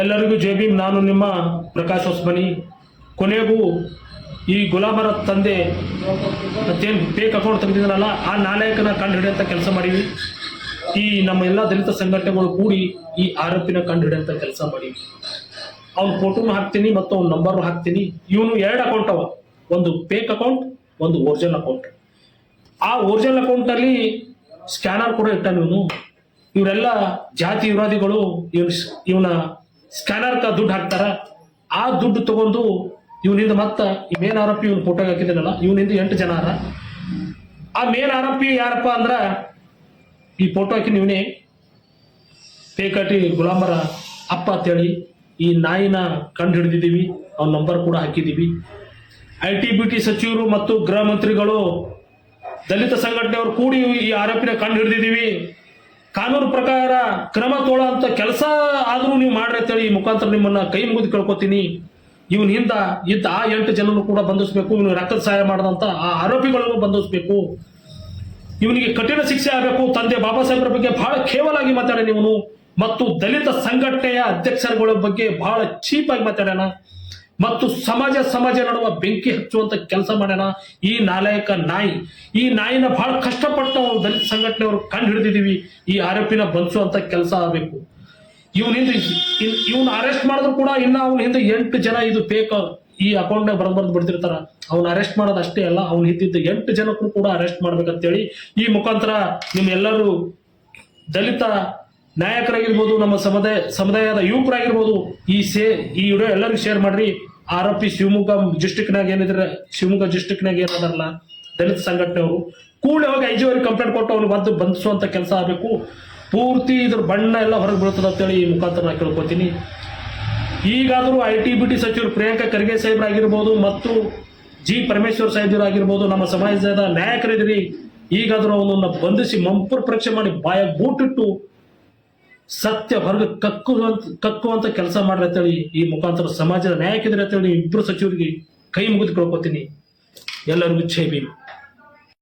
ಎಲ್ಲರಿಗೂ ಜೈ ಭೀಮ್. ನಾನು ನಿಮ್ಮ ಪ್ರಕಾಶ್ ಹೊಸಮನಿ. ಕೊನೆಗೂ ಈ ಗುಲಾಮರ ತಂದೆ ಮತ್ತೇನು ಫೇಕ್ ಅಕೌಂಟ್ ತೆಗೆದಿದ್ದಾರಲ್ಲ, ಆ ನಾಲಾಯಕನ ಕಂಡು ಹಿಡಿಯಂತ ಕೆಲಸ ಮಾಡೀವಿ. ಈ ನಮ್ಮ ಎಲ್ಲ ದಲಿತ ಸಂಘಟನೆಗಳು ಕೂಡಿ ಈ ಆರೋಪಿನ ಕಂಡು ಹಿಡಿಯಂತ ಕೆಲಸ ಮಾಡೀವಿ. ಅವ್ನ ಫೋಟೋನು ಹಾಕ್ತೀನಿ ಮತ್ತು ಅವ್ನ ನಂಬರ್ ಹಾಕ್ತೀನಿ. ಇವನು 2 ಅಕೌಂಟ್ ಅವ, ಒಂದು ಫೇಕ್ ಅಕೌಂಟ್, ಒಂದು ಒರಿಜಿನಲ್ ಅಕೌಂಟ್. ಆ ಒರಿಜಿನಲ್ ಅಕೌಂಟ್ ಅಲ್ಲಿ ಸ್ಕ್ಯಾನರ್ ಕೂಡ ಇಟ್ಟಾನ ಇವನು. ಇವರೆಲ್ಲ ಜಾತಿ ವಿರೋಧಿಗಳು ಇವನ ಸ್ಕ್ಯಾನರ್ ದುಡ್ಡು ಹಾಕ್ತಾರ. ಆ ದುಡ್ಡು ತಗೊಂಡು ಇವನಿಂದ ಮತ್ತ ಈ ಮೇನ್ ಆರೋಪಿ ಇವನ್ ಫೋಟೋ ಹಾಕಿದ್ದಾನಲ್ಲ, ಇವನಿಂದ 8 ಜನ ಅರ. ಆ ಮೇನ್ ಆರೋಪಿ ಯಾರಪ್ಪ ಅಂದ್ರ ಈ ಫೋಟೋ ಹಾಕಿನ ಇವನೇ ಪೇಕಟಿ ಗುಲಾಮರ ಅಪ್ಪ ಅಂತೇಳಿ ಈ ನಾಯಿನ ಕಂಡು ಹಿಡಿದಿದ್ದೀವಿ. ಅವ್ನ ನಂಬರ್ ಕೂಡ ಹಾಕಿದ್ದೀವಿ. IT-BT ಸಚಿವರು ಮತ್ತು ಗೃಹ ಮಂತ್ರಿಗಳು ದಲಿತ ಸಂಘಟನೆಯವರು ಕೂಡಿ ಈ ಆರೋಪಿನ ಕಂಡು ಹಿಡಿದಿದ್ದೀವಿ. ಕಾನೂನು ಪ್ರಕಾರ ಕ್ರಮ ತೋಳಂತ ಕೆಲಸ ಆದ್ರೂ ನೀವು ಮಾಡ್ರಿ ಅಂತೇಳಿ ಈ ಮುಖಾಂತರ ನಿಮ್ಮನ್ನ ಕೈ ಮುಗಿದು ಕೇಳ್ಕೊತೀನಿ. ಇವನ್ ಹಿಂದ ಇದ್ದ ಆ 8 ಜನರು ಕೂಡ ಬಂಧಿಸಬೇಕು. ಇವನು ರಕ್ತದ ಸಹಾಯ ಮಾಡದಂತ ಆ ಆರೋಪಿಗಳನ್ನು ಬಂಧಿಸಬೇಕು. ಇವನಿಗೆ ಕಠಿಣ ಶಿಕ್ಷೆ ಆಗಬೇಕು. ತಂದೆ ಬಾಬಾ ಸಾಹೇಬ್ರ ಬಗ್ಗೆ ಬಹಳ ಕೇವಲಾಗಿ ಮಾತಾಡ್ಯಾನ ಇವನು, ಮತ್ತು ದಲಿತ ಸಂಘಟನೆಯ ಅಧ್ಯಕ್ಷರುಗಳ ಬಗ್ಗೆ ಬಹಳ ಚೀಪ್ ಆಗಿ ಮಾತಾಡ್ಯಾನ, ಮತ್ತು ಸಮಾಜ ನಡುವ ಬೆಂಕಿ ಹಚ್ಚುವಂತ ಕೆಲಸ ಮಾಡ್ಯಾನ ಈ ನಾಲಾಯಕ ನಾಯಿ. ಈ ನಾಯಿನ ಬಹಳ ಕಷ್ಟಪಟ್ಟು ನಾವು ದಲಿತ ಸಂಘಟನೆಯವರು ಕಂಡು ಹಿಡಿದಿದ್ದೀವಿ. ಈ ಆರೋಪಿನ ಬಂಧಿಸುವಂತ ಕೆಲಸ ಆಗಬೇಕು. ಇವನ್ ಅರೆಸ್ಟ್ ಮಾಡಿದ್ರು ಕೂಡ ಇನ್ನ ಅವನ ಹಿಂದೆ 8 ಜನ ಇದು ಫೇಕ್ ಈ ಅಕೌಂಟ್ ನಾಗ ಬರ್ದು ಬಿಡ್ತಿರ್ತಾರ. ಅವ್ನ ಅರೆಸ್ಟ್ ಮಾಡೋದು ಅಷ್ಟೇ ಅಲ್ಲ, ಅವ್ನ ಹಿಂದಿದ್ದ 8 ಜನಕ್ಕೂ ಕೂಡ ಅರೆಸ್ಟ್ ಮಾಡ್ಬೇಕಂತೇಳಿ ಈ ಮುಖಾಂತರ ನಿಮ್ಮೆಲ್ಲರೂ ದಲಿತ ನಾಯಕರಾಗಿರ್ಬೋದು, ನಮ್ಮ ಸಮುದಾಯದ ಯುವಕರಾಗಿರ್ಬೋದು, ಈ ವಿಡಿಯೋ ಎಲ್ಲರಿಗೂ ಶೇರ್ ಮಾಡ್ರಿ. ಆರೋಪಿ ಶಿವಮೊಗ್ಗ ಡಿಸ್ಟ್ರಿಕ್ಟ್ನಾಗ ಏನದಾರಲ್ಲ ದಲಿತ ಸಂಘಟನೆಯವರು ಕೂಡಲೇ ಹೋಗಿ IG ಅವ್ರಿಗೆ ಕಂಪ್ಲೇಂಟ್ ಕೊಟ್ಟು ಅವ್ನಿಗೆ ಬಂಧಿಸುವಂತ ಕೆಲಸ ಆಗಬೇಕು. ಪೂರ್ತಿ ಇದ್ರ ಬಣ್ಣ ಎಲ್ಲ ಹೊರಗೆ ಬೀಳ್ತದ ಅಂತೇಳಿ ಈ ಮುಖಾಂತರ ನಾ ಕೇಳ್ಕೊತೀನಿ. ಈಗಾದರೂ IT-BT ಸಚಿವರು ಪ್ರಿಯಾಂಕಾ ಖರ್ಗೆ ಸಾಹೇಬ್ರಾಗಿರ್ಬೋದು ಮತ್ತು G. ಪರಮೇಶ್ವರ್ ಸಾಹೇಬ್ರಾಗಿರ್ಬೋದು, ನಮ್ಮ ಸಮಾಜದ ನಾಯಕರಿದ್ರಿ, ಈಗಾದರೂ ಅವನನ್ನ ಬಂಧಿಸಿ ಮಂಪುರ್ ಪರೀಕ್ಷೆ ಮಾಡಿ ಬಾಯ ಬೂಟಿಟ್ಟು ಸತ್ಯ ಹೊರಗೆ ಕಕ್ಕುವಂತ ಕೆಲಸ ಮಾಡ್ರಿ ಅಂತೇಳಿ ಈ ಮುಖಾಂತರ ಸಮಾಜದ ನಾಯಕಿದ್ರೆ ಅಂತೇಳಿ 2 ಸಚಿವರಿಗೆ ಕೈ ಮುಗಿದು ಕೇಳ್ಕೊತೀನಿ. ಎಲ್ಲರಿಗೂ ಜೈ ಭೀಮ್.